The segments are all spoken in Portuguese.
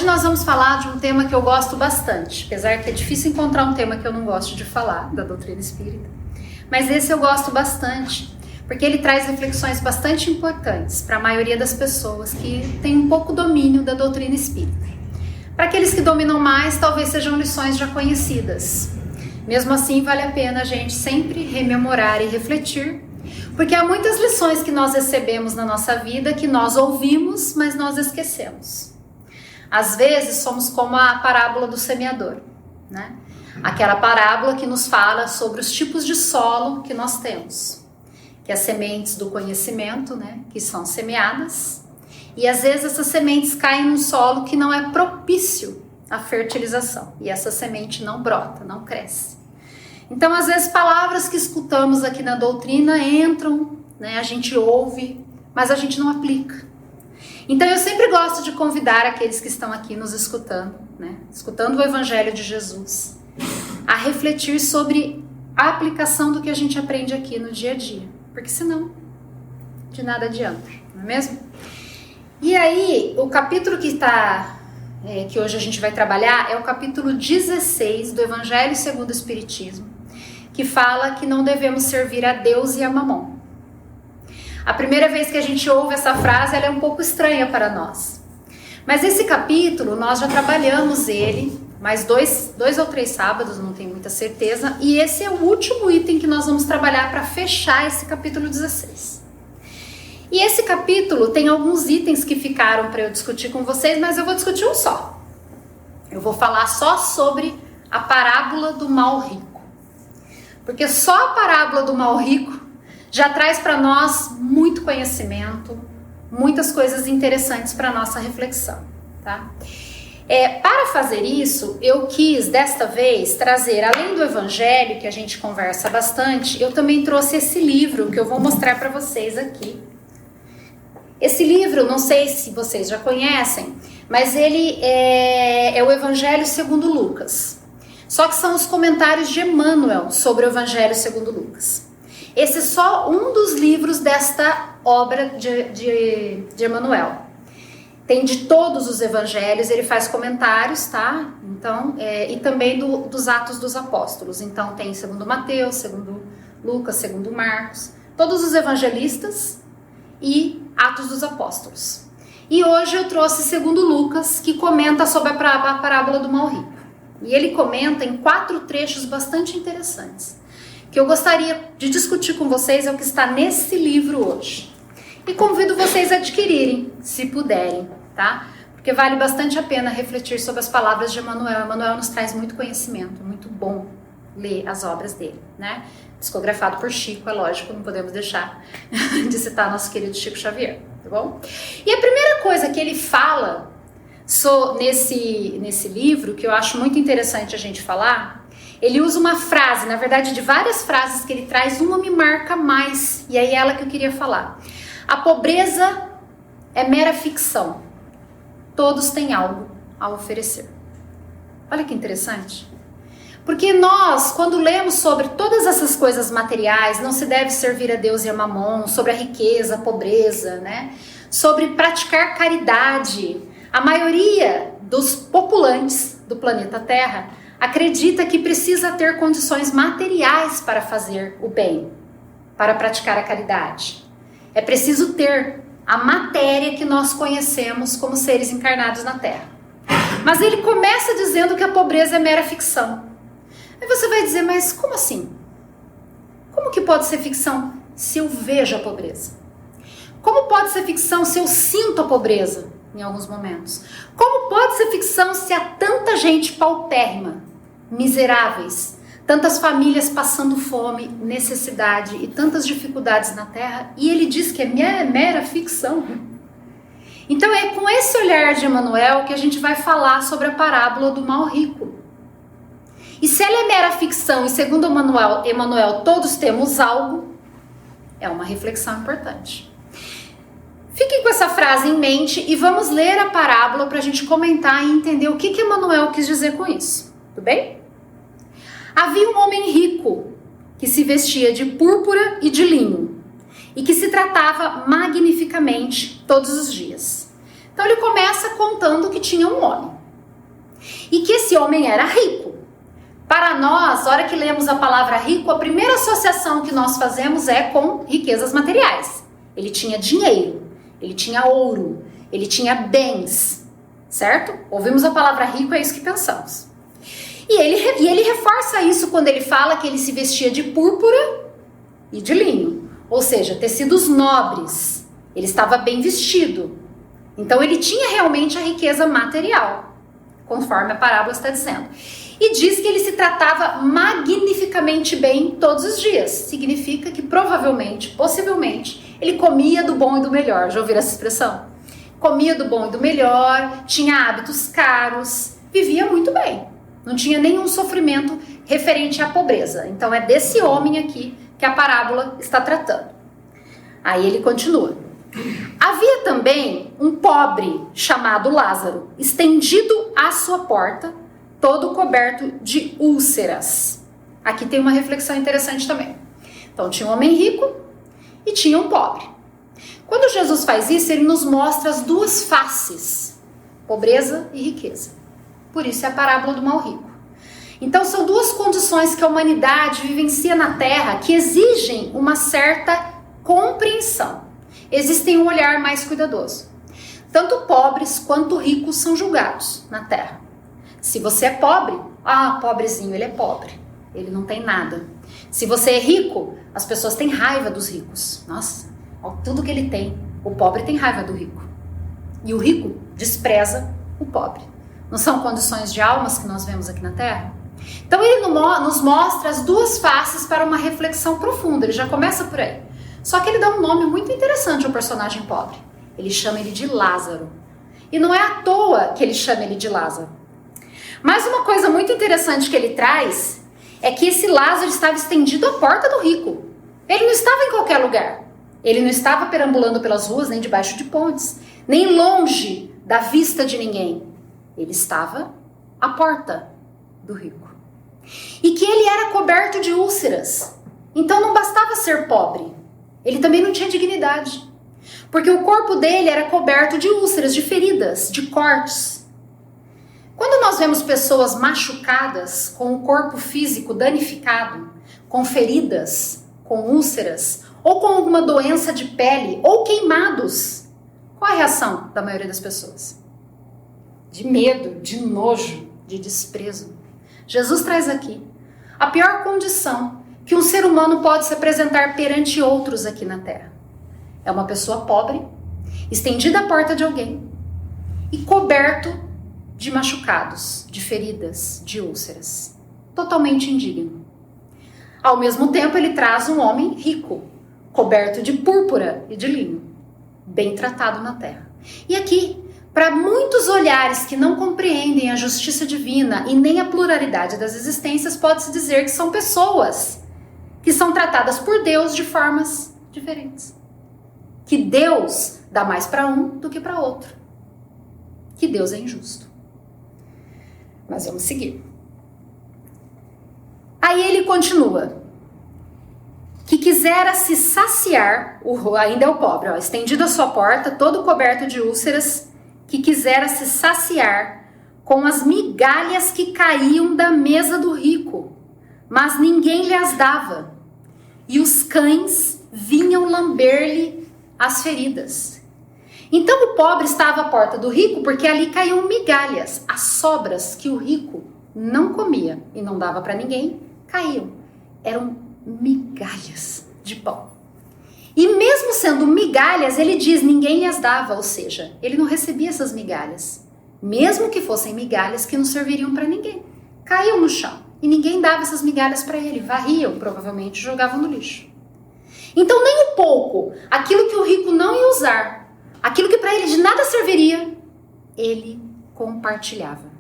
nós vamos falar de um tema que eu gosto bastante, apesar que é difícil encontrar um tema que eu não gosto de falar, da doutrina espírita. Mas esse eu gosto bastante, porque ele traz reflexões bastante importantes para a maioria das pessoas que tem um pouco domínio da doutrina espírita. Para aqueles que dominam mais, talvez sejam lições já conhecidas. Mesmo assim, vale a pena a gente sempre rememorar e refletir, porque há muitas lições que nós recebemos na nossa vida que nós ouvimos, mas nós esquecemos. Às vezes somos como a parábola do semeador, né? Aquela parábola que nos fala sobre os tipos de solo que nós temos, que as sementes do conhecimento, né, que são semeadas, e às vezes essas sementes caem num solo que não é propício à fertilização, e essa semente não brota, não cresce. Então, às vezes, palavras que escutamos aqui na doutrina entram, né, a gente ouve, mas a gente não aplica. Então, eu sempre gosto de convidar aqueles que estão aqui nos escutando, né, escutando o Evangelho de Jesus, a refletir sobre a aplicação do que a gente aprende aqui no dia a dia, porque senão, de nada adianta, não é mesmo? E aí, o capítulo que hoje a gente vai trabalhar é o capítulo 16 do Evangelho segundo o Espiritismo, que fala que não devemos servir a Deus e a Mamon. A primeira vez que a gente ouve essa frase, ela é um pouco estranha para nós. Mas esse capítulo, nós já trabalhamos ele, mais dois ou três sábados, não tenho muita certeza, e esse é o último item que nós vamos trabalhar para fechar esse capítulo 16. E esse capítulo tem alguns itens que ficaram para eu discutir com vocês, mas eu vou discutir um só. Eu vou falar só sobre a parábola do mal rico. Porque só a parábola do mal rico já traz para nós muito conhecimento, muitas coisas interessantes para a nossa reflexão, tá? Para fazer isso, eu quis desta vez trazer, além do Evangelho, que a gente conversa bastante, eu também trouxe esse livro que eu vou mostrar para vocês aqui. Esse livro, não sei se vocês já conhecem, mas ele é o Evangelho segundo Lucas. Só que são os comentários de Emmanuel sobre o Evangelho segundo Lucas. Esse é só um dos livros desta obra de Emmanuel. Tem de todos os evangelhos, ele faz comentários, tá? Então, e também dos Atos dos Apóstolos. Então, tem segundo Mateus, segundo Lucas, segundo Marcos, todos os evangelistas e Atos dos Apóstolos. E hoje eu trouxe segundo Lucas, que comenta sobre a parábola do mal rico. E ele comenta em 4 trechos bastante interessantes, que eu gostaria de discutir com vocês, é o que está nesse livro hoje. E convido vocês a adquirirem, se puderem, tá? Porque vale bastante a pena refletir sobre as palavras de Emmanuel. Emmanuel nos traz muito conhecimento, muito bom ler as obras dele, né? Psicografado por Chico, é lógico, não podemos deixar de citar nosso querido Chico Xavier, tá bom? E a primeira coisa que ele fala nesse livro, que eu acho muito interessante a gente falar, ele usa uma frase, na verdade de várias frases que ele traz, uma me marca mais, e aí é ela que eu queria falar. A pobreza é mera ficção. Todos têm algo a oferecer. Olha que interessante. Porque nós, quando lemos sobre todas essas coisas materiais, não se deve servir a Deus e a Mamon, sobre a riqueza, a pobreza, né? Sobre praticar caridade. A maioria dos populantes do planeta Terra acredita que precisa ter condições materiais para fazer o bem, para praticar a caridade. É preciso ter a matéria que nós conhecemos como seres encarnados na Terra. Mas ele começa dizendo que a pobreza é mera ficção. Aí você vai dizer, mas como assim? Como que pode ser ficção se eu vejo a pobreza? Como pode ser ficção se eu sinto a pobreza em alguns momentos? Como pode ser ficção se há tanta gente paupérrima, miseráveis, tantas famílias passando fome, necessidade e tantas dificuldades na Terra, e ele diz que é mera ficção? Então é com esse olhar de Emmanuel que a gente vai falar sobre a parábola do mal rico. E se ela é mera ficção e segundo Emmanuel todos temos algo, é uma reflexão importante. Fiquem com essa frase em mente e vamos ler a parábola para a gente comentar e entender o que Emmanuel quis dizer com isso. Tudo bem? Havia um homem rico que se vestia de púrpura e de linho e que se tratava magnificamente todos os dias. Então ele começa contando que tinha um homem. e que esse homem era rico. Para nós, na hora que lemos a palavra rico, a primeira associação que nós fazemos é com riquezas materiais. Ele tinha dinheiro, ele tinha ouro, ele tinha bens, certo? Ouvimos a palavra rico, é isso que pensamos. E ele reforça isso quando ele fala que ele se vestia de púrpura e de linho, ou seja, tecidos nobres. Ele estava bem vestido. Então ele tinha realmente a riqueza material, conforme a parábola está dizendo. E diz que ele se tratava magnificamente bem todos os dias. Significa que provavelmente, possivelmente, ele comia do bom e do melhor. Já ouviram essa expressão? Comia do bom e do melhor, tinha hábitos caros, vivia muito bem. Não tinha nenhum sofrimento referente à pobreza. Então é desse homem aqui que a parábola está tratando. Aí ele continua. Havia também um pobre chamado Lázaro, estendido à sua porta, todo coberto de úlceras. Aqui tem uma reflexão interessante também. Então tinha um homem rico e tinha um pobre. Quando Jesus faz isso, ele nos mostra as duas faces, pobreza e riqueza. Por isso é a parábola do mal rico. Então são duas condições que a humanidade vivencia na Terra que exigem uma certa compreensão. Existem um olhar mais cuidadoso. Tanto pobres quanto ricos são julgados na Terra. Se você é pobre, pobrezinho, ele é pobre, ele não tem nada. Se você é rico, as pessoas têm raiva dos ricos. Nossa, olha tudo que ele tem. O pobre tem raiva do rico. E o rico despreza o pobre. Não são condições de almas que nós vemos aqui na Terra? Então ele nos mostra as duas faces para uma reflexão profunda. Ele já começa por aí. Só que ele dá um nome muito interessante ao personagem pobre. Ele chama ele de Lázaro. E não é à toa que ele chama ele de Lázaro. Mas uma coisa muito interessante que ele traz é que esse Lázaro estava estendido à porta do rico. Ele não estava em qualquer lugar. Ele não estava perambulando pelas ruas, nem debaixo de pontes, nem longe da vista de ninguém. Ele estava à porta do rico. E que ele era coberto de úlceras. Então não bastava ser pobre. Ele também não tinha dignidade. Porque o corpo dele era coberto de úlceras, de feridas, de cortes. Quando nós vemos pessoas machucadas, com o corpo físico danificado, com feridas, com úlceras, ou com alguma doença de pele, ou queimados, qual é a reação da maioria das pessoas? De medo, de nojo, de desprezo. Jesus traz aqui a pior condição que um ser humano pode se apresentar perante outros aqui na Terra. É uma pessoa pobre, estendida à porta de alguém e coberto de machucados, de feridas, de úlceras. Totalmente indigno. Ao mesmo tempo, ele traz um homem rico, coberto de púrpura e de linho, bem tratado na terra. E aqui, para muitos olhares que não compreendem a justiça divina e nem a pluralidade das existências, pode-se dizer que são pessoas que são tratadas por Deus de formas diferentes. Que Deus dá mais para um do que para outro. Que Deus é injusto. Mas vamos seguir. Aí ele continua. Que quisera se saciar, ainda é o pobre, estendido à sua porta, todo coberto de úlceras, que quisera se saciar com as migalhas que caíam da mesa do rico, mas ninguém lhe as dava, e os cães vinham lamber-lhe as feridas. Então o pobre estava à porta do rico porque ali caíam migalhas, as sobras que o rico não comia e não dava para ninguém, caíam. Eram migalhas de pão. E mesmo sendo migalhas, ele diz, ninguém lhe as dava, ou seja, ele não recebia essas migalhas. Mesmo que fossem migalhas que não serviriam para ninguém. Caíam no chão e ninguém dava essas migalhas para ele, varriam provavelmente, jogavam no lixo. Então nem um pouco, aquilo que o rico não ia usar, aquilo que para ele de nada serviria, ele compartilhava.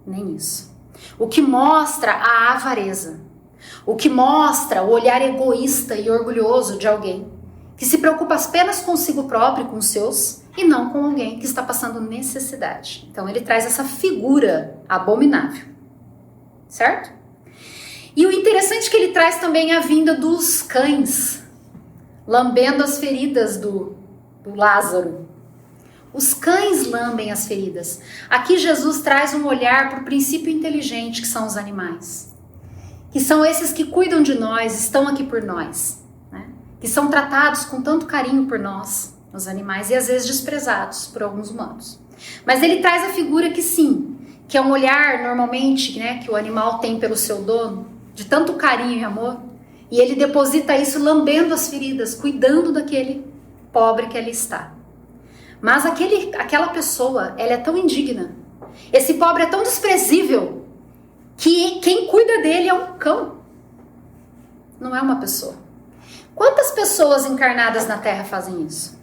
Nem isso. O que mostra a avareza. O que mostra o olhar egoísta e orgulhoso de alguém que se preocupa apenas consigo próprio, com os seus, e não com alguém que está passando necessidade. Então ele traz essa figura abominável. Certo? E o interessante é que ele traz também a vinda dos cães, lambendo as feridas do Lázaro. Os cães lambem as feridas. Aqui Jesus traz um olhar para o princípio inteligente que são os animais. Que são esses que cuidam de nós, estão aqui por nós. Né? Que são tratados com tanto carinho por nós, os animais, e às vezes desprezados por alguns humanos. Mas ele traz a figura que sim, que é um olhar normalmente, né, que o animal tem pelo seu dono, de tanto carinho e amor, e ele deposita isso lambendo as feridas, cuidando daquele pobre que ali está. Mas aquela pessoa, ela é tão indigna, esse pobre é tão desprezível, que quem cuida dele é um cão, não é uma pessoa. Quantas pessoas encarnadas na Terra fazem isso?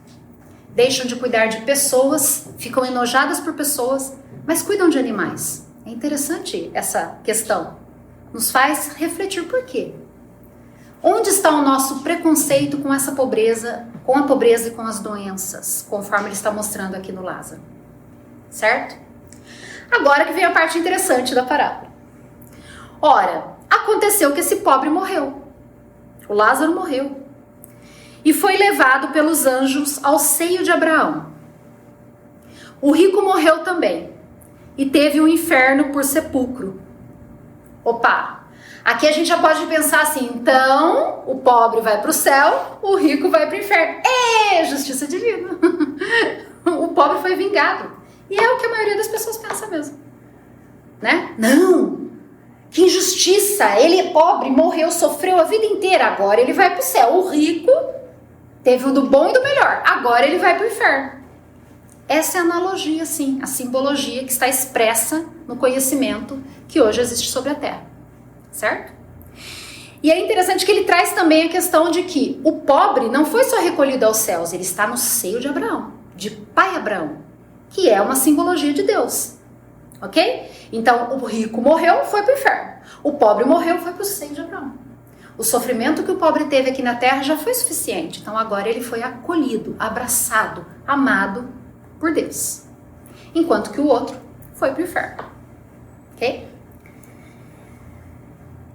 Deixam de cuidar de pessoas, ficam enojadas por pessoas, mas cuidam de animais. É interessante essa questão. Nos faz refletir por quê. Onde está o nosso preconceito com essa pobreza, com a pobreza e com as doenças, conforme ele está mostrando aqui no Lázaro? Certo? Agora que vem a parte interessante da parábola. Ora, aconteceu que esse pobre morreu. O Lázaro morreu. E foi levado pelos anjos ao seio de Abraão. O rico morreu também. E teve o inferno por sepulcro. Opa! Aqui a gente já pode pensar assim, então o pobre vai para o céu, o rico vai para o inferno. É justiça divina. O pobre foi vingado. E é o que a maioria das pessoas pensa mesmo. Né? Não! Que injustiça! Ele é pobre, morreu, sofreu a vida inteira. Agora ele vai para o céu. O rico teve o do bom e do melhor. Agora ele vai para o inferno. Essa é a analogia, sim, a simbologia que está expressa no conhecimento que hoje existe sobre a Terra. Certo? E é interessante que ele traz também a questão de que o pobre não foi só recolhido aos céus, ele está no seio de Abraão, de pai Abraão, que é uma simbologia de Deus. Ok? Então o rico morreu, foi para o inferno. O pobre morreu, foi para o seio de Abraão. O sofrimento que o pobre teve aqui na terra já foi suficiente. Então agora ele foi acolhido, abraçado, amado por Deus. Enquanto que o outro foi para o inferno. Ok?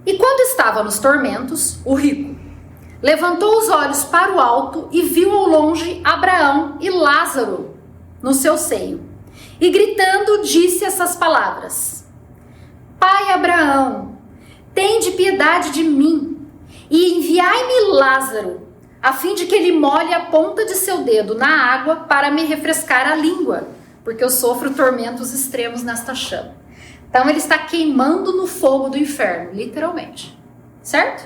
E quando estava nos tormentos, o rico levantou os olhos para o alto e viu ao longe Abraão e Lázaro no seu seio. E gritando disse essas palavras: Pai Abraão, tende piedade de mim e enviai-me Lázaro, a fim de que ele molhe a ponta de seu dedo na água para me refrescar a língua, porque eu sofro tormentos extremos nesta chama. Então ele está queimando no fogo do inferno, literalmente, certo?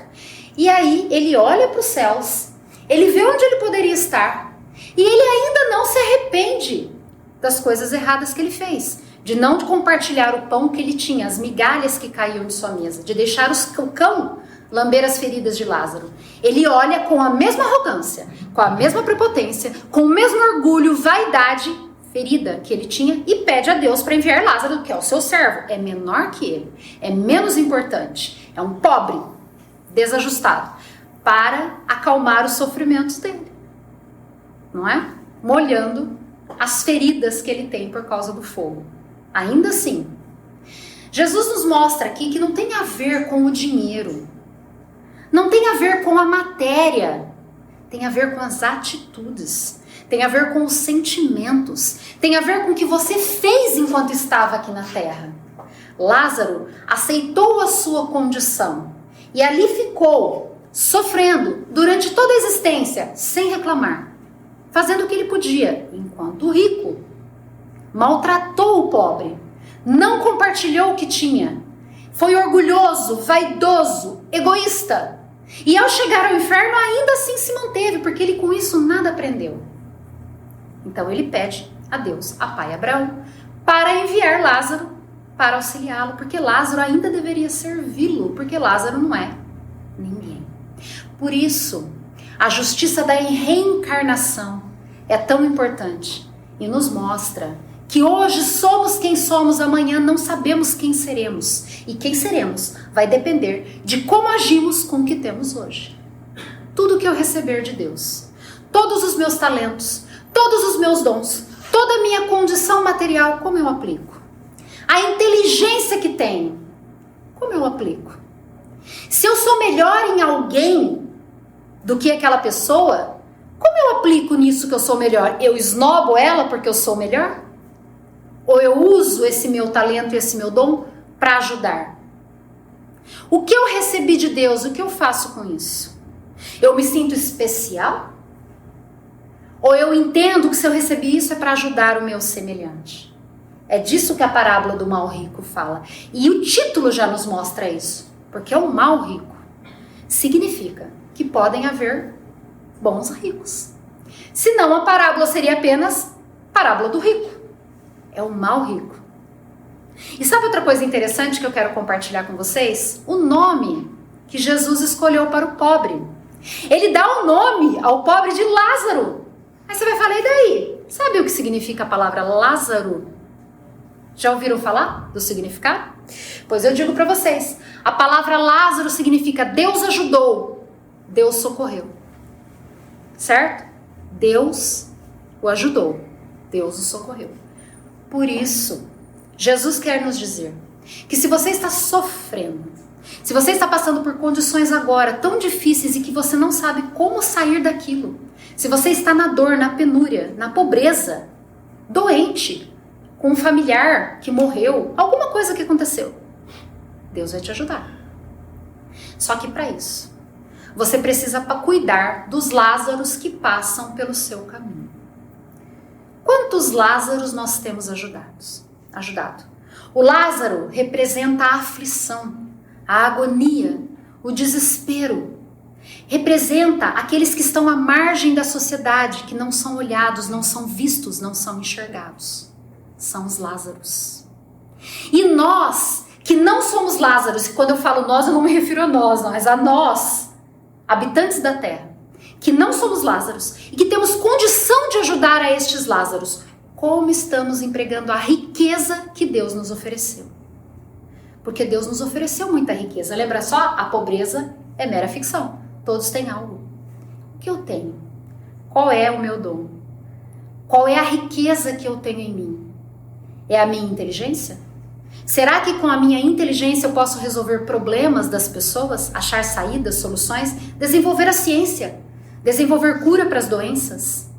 E aí ele olha para os céus, ele vê onde ele poderia estar, e ele ainda não se arrepende das coisas erradas que ele fez, de não compartilhar o pão que ele tinha, as migalhas que caíam de sua mesa, de deixar o cão lamber as feridas de Lázaro. Ele olha com a mesma arrogância, com a mesma prepotência, com o mesmo orgulho, vaidade, ferida que ele tinha, e pede a Deus para enviar Lázaro, que é o seu servo. É menor que ele, é menos importante, é um pobre, desajustado, para acalmar os sofrimentos dele, não é? Molhando as feridas que ele tem por causa do fogo. Ainda assim, Jesus nos mostra aqui que não tem a ver com o dinheiro, não tem a ver com a matéria, tem a ver com as atitudes, tem a ver com os sentimentos, tem a ver com o que você fez enquanto estava aqui na terra. Lázaro aceitou a sua condição e ali ficou, sofrendo durante toda a existência, sem reclamar, fazendo o que ele podia, enquanto o rico maltratou o pobre, não compartilhou o que tinha, foi orgulhoso, vaidoso, egoísta, e ao chegar ao inferno ainda assim se manteve, porque ele com isso nada aprendeu. Então ele pede a Deus, a pai Abraão, para enviar Lázaro para auxiliá-lo, porque Lázaro ainda deveria servi-lo, porque Lázaro não é ninguém. Por isso, a justiça da reencarnação é tão importante e nos mostra que hoje somos quem somos, amanhã não sabemos quem seremos. E quem seremos vai depender de como agimos com o que temos hoje. Tudo que eu receber de Deus, todos os meus talentos, todos os meus dons, toda a minha condição material, como eu aplico? A inteligência que tenho, como eu aplico? Se eu sou melhor em alguém do que aquela pessoa, como eu aplico nisso que eu sou melhor? Eu esnobo ela porque eu sou melhor? Ou eu uso esse meu talento e esse meu dom para ajudar? O que eu recebi de Deus, o que eu faço com isso? Eu me sinto especial? Ou eu entendo que se eu recebi isso é para ajudar o meu semelhante? É disso que a parábola do mal rico fala. E o título já nos mostra isso. Porque o mal rico significa que podem haver bons ricos. Senão a parábola seria apenas parábola do rico. É o mal rico. E sabe outra coisa interessante que eu quero compartilhar com vocês? O nome que Jesus escolheu para o pobre. Ele dá o nome ao pobre de Lázaro. Aí você vai falar, e daí? Sabe o que significa a palavra Lázaro? Já ouviram falar do significado? Pois eu digo para vocês, a palavra Lázaro significa Deus ajudou, Deus socorreu. Certo? Deus o ajudou, Deus o socorreu. Por isso, Jesus quer nos dizer que se você está sofrendo, se você está passando por condições agora tão difíceis e que você não sabe como sair daquilo, se você está na dor, na penúria, na pobreza, doente, com um familiar que morreu, alguma coisa que aconteceu, Deus vai te ajudar. Só que para isso, você precisa cuidar dos Lázaros que passam pelo seu caminho. Quantos Lázaros nós temos ajudado? O Lázaro representa a aflição, a agonia, o desespero. Representa aqueles que estão à margem da sociedade, que não são olhados, não são vistos, não são enxergados. São os Lázaros. E nós, que não somos Lázaros, e quando eu falo nós, eu não me refiro a nós, mas a nós, habitantes da terra, que não somos Lázaros e que temos condição de ajudar a estes Lázaros, como estamos empregando a riqueza que Deus nos ofereceu? Porque Deus nos ofereceu muita riqueza. Lembra só? A pobreza é mera ficção. Todos têm algo. O que eu tenho? Qual é o meu dom? Qual é a riqueza que eu tenho em mim? É a minha inteligência? Será que com a minha inteligência eu posso resolver problemas das pessoas, achar saídas, soluções, desenvolver a ciência, desenvolver cura para as doenças,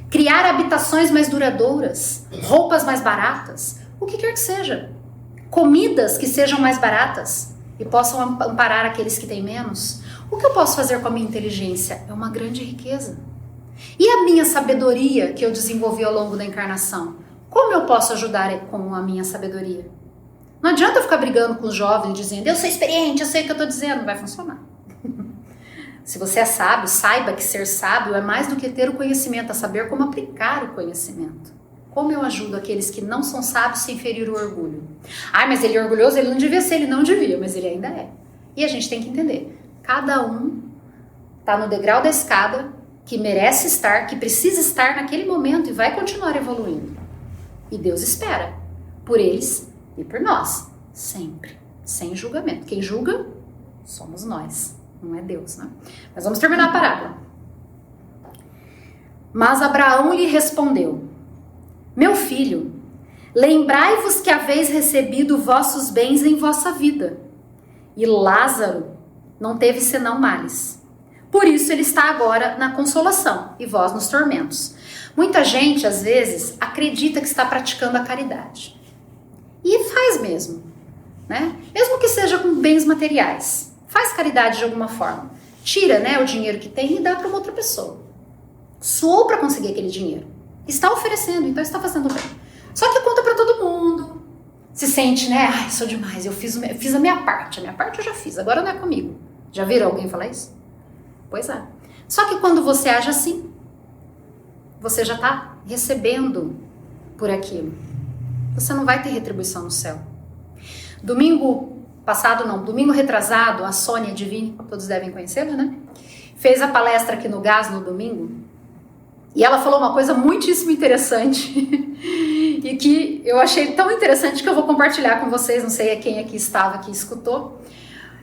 criar habitações mais duradouras, roupas mais baratas, o que quer que seja, comidas que sejam mais baratas e possam amparar aqueles que têm menos? O que eu posso fazer com a minha inteligência? É uma grande riqueza. E a minha sabedoria que eu desenvolvi ao longo da encarnação? Como eu posso ajudar com a minha sabedoria? Não adianta eu ficar brigando com os jovens dizendo, eu sou experiente, eu sei o que eu estou dizendo. Não vai funcionar. Se você é sábio, saiba que ser sábio é mais do que ter o conhecimento, a saber como aplicar o conhecimento. Como eu ajudo aqueles que não são sábios sem ferir o orgulho? Ah, mas ele é orgulhoso, ele não devia ser, ele não devia, mas ele ainda é. E a gente tem que entender, cada um está no degrau da escada que merece estar, que precisa estar naquele momento e vai continuar evoluindo. E Deus espera por eles e por nós, sempre, sem julgamento. Quem julga somos nós, não é Deus, né? Mas vamos terminar a parábola. Mas Abraão lhe respondeu, meu filho, lembrai-vos que haveis recebido vossos bens em vossa vida, e Lázaro não teve senão males. Por isso ele está agora na consolação e vós nos tormentos. Muita gente, às vezes, acredita que está praticando a caridade. E faz mesmo, né? Mesmo que seja com bens materiais. Faz caridade de alguma forma. Tira, né, o dinheiro que tem e dá para uma outra pessoa. Suou para conseguir aquele dinheiro. Está oferecendo, então está fazendo bem. Só que conta para todo mundo. Se sente, né? Ai, sou demais, eu fiz a minha parte. A minha parte eu já fiz, agora não é comigo. Já viram alguém falar isso? Pois é. Só que quando você age assim, você já está recebendo por aquilo. Você não vai ter retribuição no céu. Domingo retrasado, a Sônia Divine, todos devem conhecê-la, né? Fez a palestra aqui no Gás no domingo. E ela falou uma coisa muitíssimo interessante e que eu achei tão interessante que eu vou compartilhar com vocês, não sei quem aqui estava, que escutou.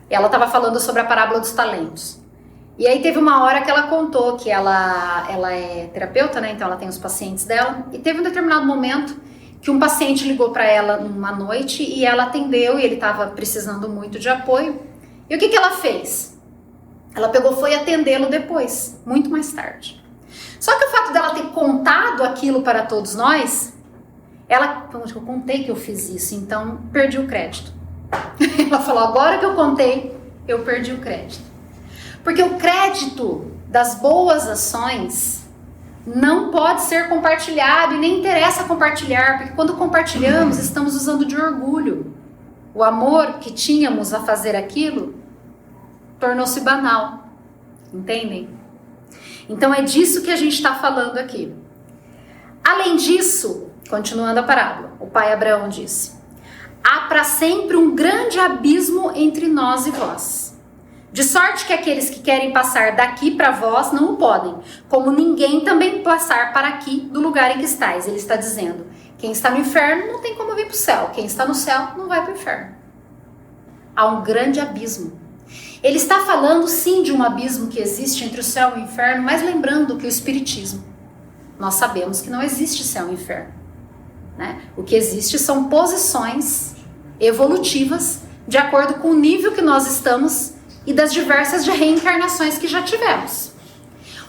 Ela estava falando sobre a parábola dos talentos. E aí teve uma hora que ela contou que ela é terapeuta, né? Então ela tem os pacientes dela. E teve um determinado momento que um paciente ligou para ela numa noite e ela atendeu e ele estava precisando muito de apoio. E o que ela fez? Ela pegou, foi atendê-lo depois, muito mais tarde. Só que o fato dela ter contado aquilo para todos nós, eu contei que eu fiz isso, então perdi o crédito. Ela falou, agora que eu contei, eu perdi o crédito. Porque o crédito das boas ações não pode ser compartilhado e nem interessa compartilhar, porque quando compartilhamos, estamos usando de orgulho. O amor que tínhamos a fazer aquilo tornou-se banal. Entendem? Então é disso que a gente está falando aqui. Além disso, continuando a parábola, o pai Abraão disse: há para sempre um grande abismo entre nós e vós, de sorte que aqueles que querem passar daqui para vós não o podem, como ninguém também passar para aqui do lugar em que estáis. Ele está dizendo, quem está no inferno não tem como vir para o céu, quem está no céu não vai para o inferno. Há um grande abismo. Ele está falando sim de um abismo que existe entre o céu e o inferno, mas lembrando que o Espiritismo, nós sabemos que não existe céu e inferno, né? O que existe são posições evolutivas de acordo com o nível que nós estamos e das diversas reencarnações que já tivemos.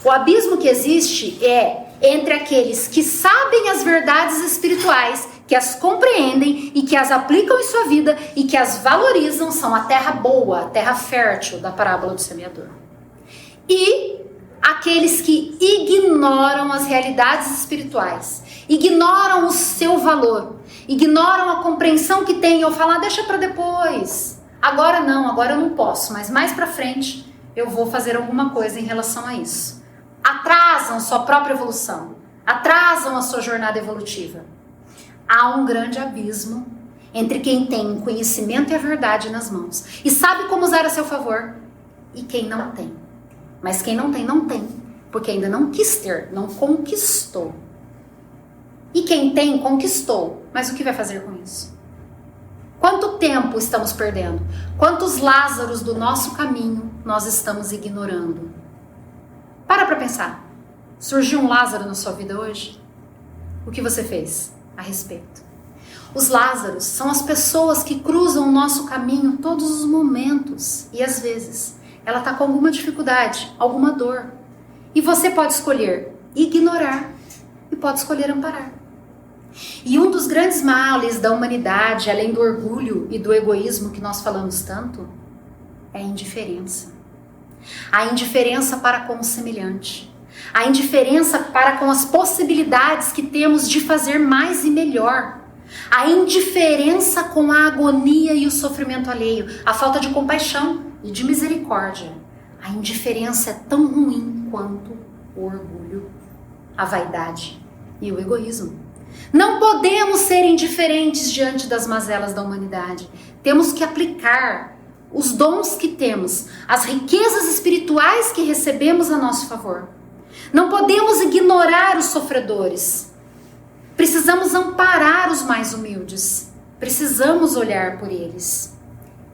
O abismo que existe é entre aqueles que sabem as verdades espirituais, que as compreendem e que as aplicam em sua vida e que as valorizam, são a terra boa, a terra fértil da parábola do semeador. E aqueles que ignoram as realidades espirituais, ignoram o seu valor, ignoram a compreensão que têm ou falam, deixa para depois, agora eu não posso, mas mais para frente eu vou fazer alguma coisa em relação a isso. Atrasam sua própria evolução, atrasam a sua jornada evolutiva. Há um grande abismo entre quem tem o conhecimento e a verdade nas mãos e sabe como usar a seu favor e quem não tem. Mas quem não tem, não tem, porque ainda não quis ter, não conquistou. E quem tem, conquistou. Mas o que vai fazer com isso? Quanto tempo estamos perdendo? Quantos Lázaros do nosso caminho nós estamos ignorando? Para pensar. Surgiu um Lázaro na sua vida hoje? O que você fez a respeito? Os Lázaros são as pessoas que cruzam o nosso caminho todos os momentos. E às vezes ela está com alguma dificuldade, alguma dor. E você pode escolher ignorar e pode escolher amparar. E um dos grandes males da humanidade, além do orgulho e do egoísmo que nós falamos tanto, é a indiferença. A indiferença para com o semelhante. A indiferença para com as possibilidades que temos de fazer mais e melhor. A indiferença com a agonia e o sofrimento alheio. A falta de compaixão e de misericórdia. A indiferença é tão ruim quanto o orgulho, a vaidade e o egoísmo. Não podemos ser indiferentes diante das mazelas da humanidade. Temos que aplicar os dons que temos, as riquezas espirituais que recebemos a nosso favor. Não podemos ignorar os sofredores. Precisamos amparar os mais humildes. Precisamos olhar por eles.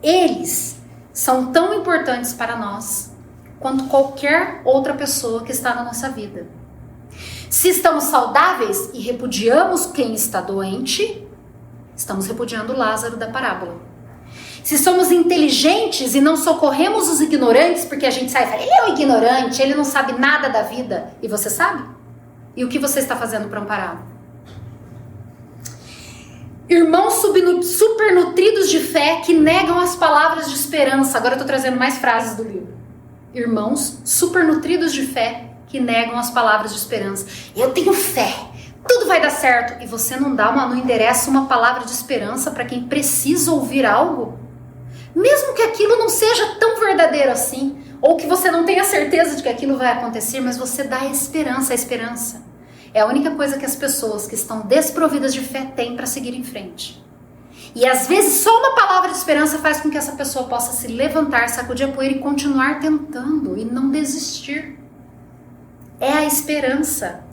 Eles são tão importantes para nós quanto qualquer outra pessoa que está na nossa vida. Se estamos saudáveis e repudiamos quem está doente, estamos repudiando o Lázaro da parábola. Se somos inteligentes e não socorremos os ignorantes, porque a gente sai e fala, ele é um ignorante, ele não sabe nada da vida, e você sabe? E o que você está fazendo para ampará-lo? Irmãos supernutridos de fé que negam as palavras de esperança. Agora eu estou trazendo mais frases do livro. Irmãos supernutridos de fé que negam as palavras de esperança. Eu tenho fé, tudo vai dar certo. E você não endereça uma palavra de esperança para quem precisa ouvir algo? Mesmo que aquilo não seja tão verdadeiro assim, ou que você não tenha certeza de que aquilo vai acontecer, mas você dá a esperança. A esperança é a única coisa que as pessoas que estão desprovidas de fé têm para seguir em frente. E às vezes só uma palavra de esperança faz com que essa pessoa possa se levantar, sacudir a poeira e continuar tentando e não desistir. É a esperança.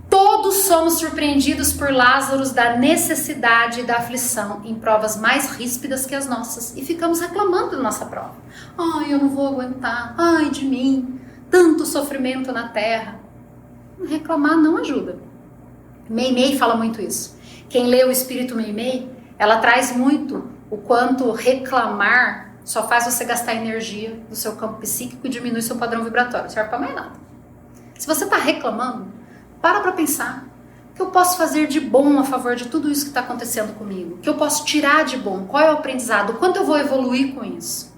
Todos somos surpreendidos por Lázaros da necessidade e da aflição em provas mais ríspidas que as nossas e ficamos reclamando da nossa prova. Ai, eu não vou aguentar. Ai, de mim. Tanto sofrimento na terra. Reclamar não ajuda. Meimei fala muito isso. Quem lê o Espírito Meimei, ela traz muito o quanto reclamar só faz você gastar energia do seu campo psíquico e diminui seu padrão vibratório. Não serve para mais nada. Se você está reclamando, para pensar. O que eu posso fazer de bom a favor de tudo isso que está acontecendo comigo? O que eu posso tirar de bom? Qual é o aprendizado? Quanto eu vou evoluir com isso?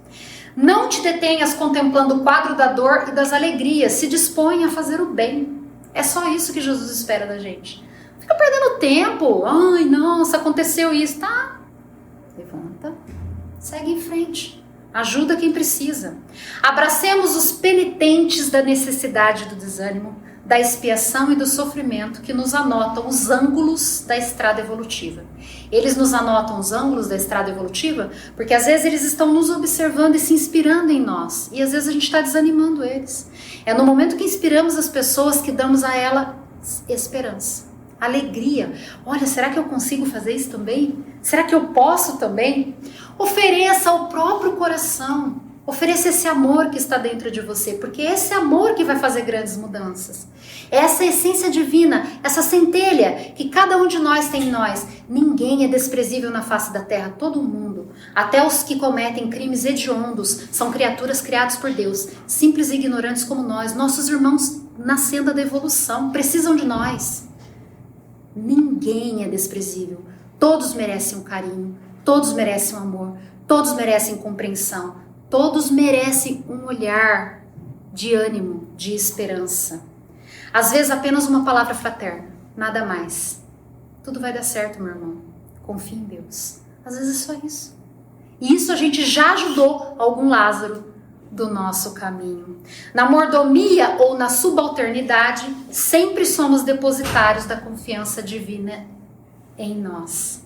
Não te detenhas contemplando o quadro da dor e das alegrias. Se dispõe a fazer o bem. É só isso que Jesus espera da gente. Fica perdendo tempo. Ai, nossa, aconteceu isso. Tá. Levanta. Segue em frente. Ajuda quem precisa. Abracemos os penitentes da necessidade e do desânimo, da expiação e do sofrimento que nos anotam os ângulos da estrada evolutiva. Eles nos anotam os ângulos da estrada evolutiva porque às vezes eles estão nos observando e se inspirando em nós. E às vezes a gente está desanimando eles. É no momento que inspiramos as pessoas que damos a ela esperança, alegria. Olha, será que eu consigo fazer isso também? Será que eu posso também? Ofereça ao próprio coração. Ofereça esse amor que está dentro de você, porque é esse amor que vai fazer grandes mudanças. Essa essência divina, essa centelha que cada um de nós tem em nós. Ninguém é desprezível na face da terra, todo mundo. Até os que cometem crimes hediondos são criaturas criadas por Deus, simples e ignorantes como nós. Nossos irmãos na senda da evolução precisam de nós. Ninguém é desprezível. Todos merecem um carinho, todos merecem um amor, todos merecem compreensão. Todos merecem um olhar de ânimo, de esperança. Às vezes apenas uma palavra fraterna, nada mais. Tudo vai dar certo, meu irmão. Confie em Deus. Às vezes é só isso. E isso a gente já ajudou algum Lázaro do nosso caminho. Na mordomia ou na subalternidade, sempre somos depositários da confiança divina em nós.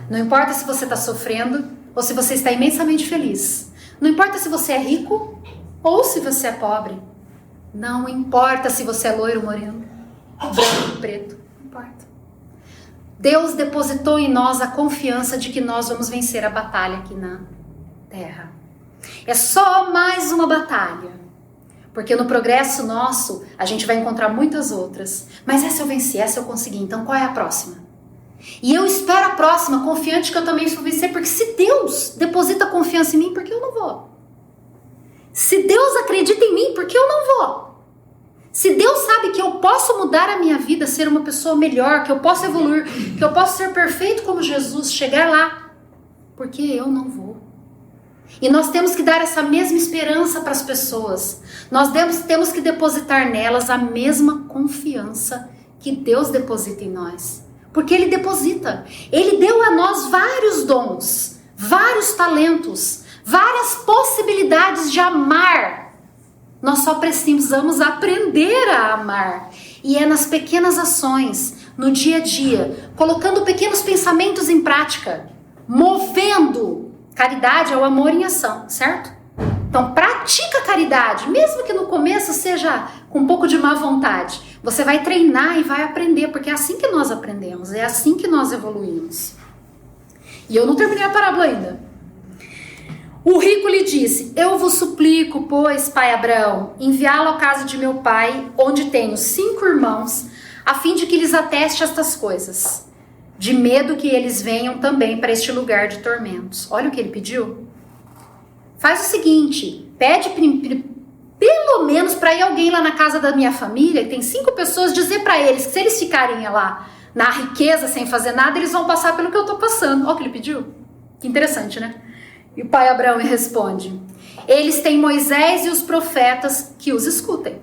Não importa se você está sofrendo ou se você está imensamente feliz. Não importa se você é rico ou se você é pobre. Não importa se você é loiro, moreno, branco, preto. Não importa. Deus depositou em nós a confiança de que nós vamos vencer a batalha aqui na terra. É só mais uma batalha. Porque no progresso nosso, a gente vai encontrar muitas outras. Mas essa eu venci, essa eu consegui. Então qual é a próxima? E eu espero a próxima, confiante que eu também vou vencer, porque se Deus deposita confiança em mim, por que eu não vou? Se Deus acredita em mim, por que eu não vou? Se Deus sabe que eu posso mudar a minha vida, ser uma pessoa melhor, que eu posso evoluir, que eu posso ser perfeito como Jesus, chegar lá, por que eu não vou? E nós temos que dar essa mesma esperança para as pessoas. Nós temos que depositar nelas a mesma confiança que Deus deposita em nós. Porque Ele deposita. Ele deu a nós vários dons, vários talentos, várias possibilidades de amar. Nós só precisamos aprender a amar. E é nas pequenas ações, no dia a dia, colocando pequenos pensamentos em prática, movendo. Caridade é o amor em ação, certo? Então pratica a caridade, mesmo que no começo seja com um pouco de má vontade. Você vai treinar e vai aprender, porque é assim que nós aprendemos, é assim que nós evoluímos. E eu não terminei a parábola ainda. O rico lhe disse: eu vos suplico, pois, pai Abraão, enviá-lo à casa de meu pai, onde tenho 5 irmãos, a fim de que lhes ateste estas coisas, de medo que eles venham também para este lugar de tormentos. Olha o que ele pediu. Faz o seguinte, pede pelo menos para ir alguém lá na casa da minha família, que tem 5 pessoas, dizer para eles que se eles ficarem lá na riqueza sem fazer nada, eles vão passar pelo que eu estou passando. Olha o que ele pediu. Que interessante, né? E o pai Abraão responde: eles têm Moisés e os profetas que os escutem.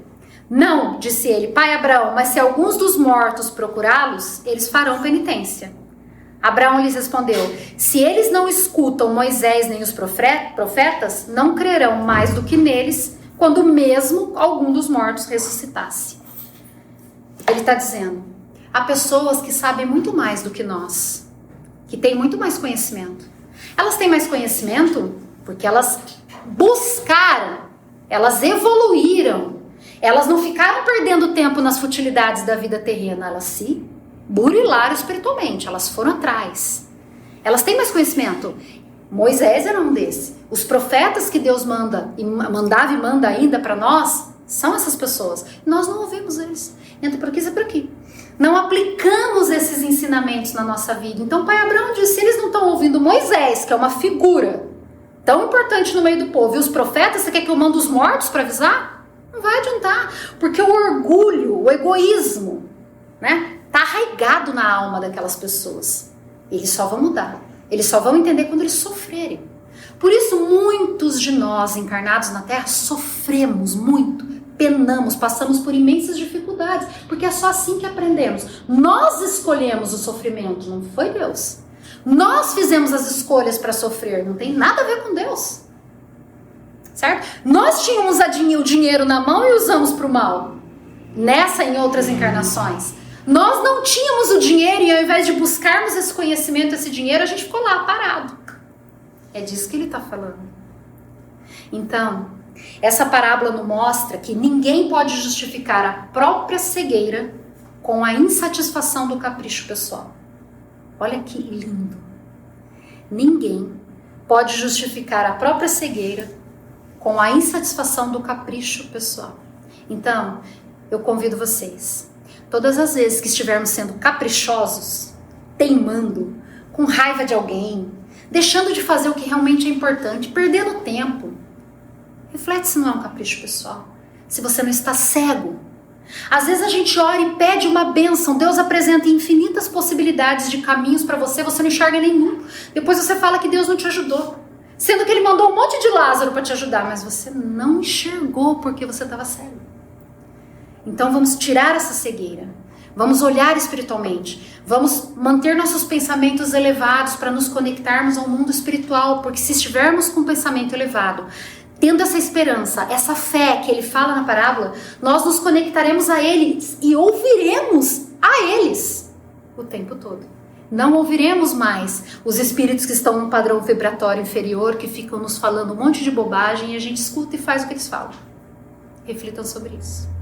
Não, disse ele, pai Abraão, mas se alguns dos mortos procurá-los, eles farão penitência. Abraão lhes respondeu: se eles não escutam Moisés nem os profetas, não crerão mais do que neles, quando mesmo algum dos mortos ressuscitasse. Ele está dizendo, há pessoas que sabem muito mais do que nós, que têm muito mais conhecimento. Elas têm mais conhecimento porque elas buscaram, elas evoluíram, elas não ficaram perdendo tempo nas futilidades da vida terrena, elas se burilaram espiritualmente, elas foram atrás. Elas têm mais conhecimento. Moisés era um desses. Os profetas que Deus manda, e mandava e manda ainda para nós, são essas pessoas. Nós não ouvimos eles. Entra por aqui, sai por aqui. Não aplicamos esses ensinamentos na nossa vida. Então o pai Abraão disse, se eles não estão ouvindo Moisés, que é uma figura tão importante no meio do povo, e os profetas, você quer que eu mande os mortos para avisar? Não vai adiantar, porque o orgulho, o egoísmo, né, tá arraigado na alma daquelas pessoas. Eles só vão mudar, eles só vão entender quando eles sofrerem. Por isso, muitos de nós encarnados na Terra sofremos muito, penamos, passamos por imensas dificuldades, porque é só assim que aprendemos. Nós escolhemos o sofrimento, não foi Deus. Nós fizemos as escolhas para sofrer, não tem nada a ver com Deus. Certo? Nós tínhamos o dinheiro na mão e usamos para o mal. Nessa e em outras encarnações. Nós não tínhamos o dinheiro e ao invés de buscarmos esse conhecimento, esse dinheiro, a gente ficou lá parado. É disso que ele está falando. Então, essa parábola nos mostra que ninguém pode justificar a própria cegueira com a insatisfação do capricho pessoal. Olha que lindo. Ninguém pode justificar a própria cegueira com a insatisfação do capricho pessoal. Então, eu convido vocês, todas as vezes que estivermos sendo caprichosos, teimando, com raiva de alguém, deixando de fazer o que realmente é importante, perdendo tempo, reflete se não é um capricho pessoal, se você não está cego. Às vezes a gente ora e pede uma bênção, Deus apresenta infinitas possibilidades de caminhos para você, você não enxerga nenhum. Depois você fala que Deus não te ajudou. Sendo que ele mandou um monte de Lázaro para te ajudar, mas você não enxergou porque você estava cego. Então vamos tirar essa cegueira. Vamos olhar espiritualmente. Vamos manter nossos pensamentos elevados para nos conectarmos ao mundo espiritual. Porque se estivermos com um pensamento elevado, tendo essa esperança, essa fé que ele fala na parábola, nós nos conectaremos a eles e ouviremos a eles o tempo todo. Não ouviremos mais os espíritos que estão num padrão vibratório inferior, que ficam nos falando um monte de bobagem e a gente escuta e faz o que eles falam. Reflitam sobre isso.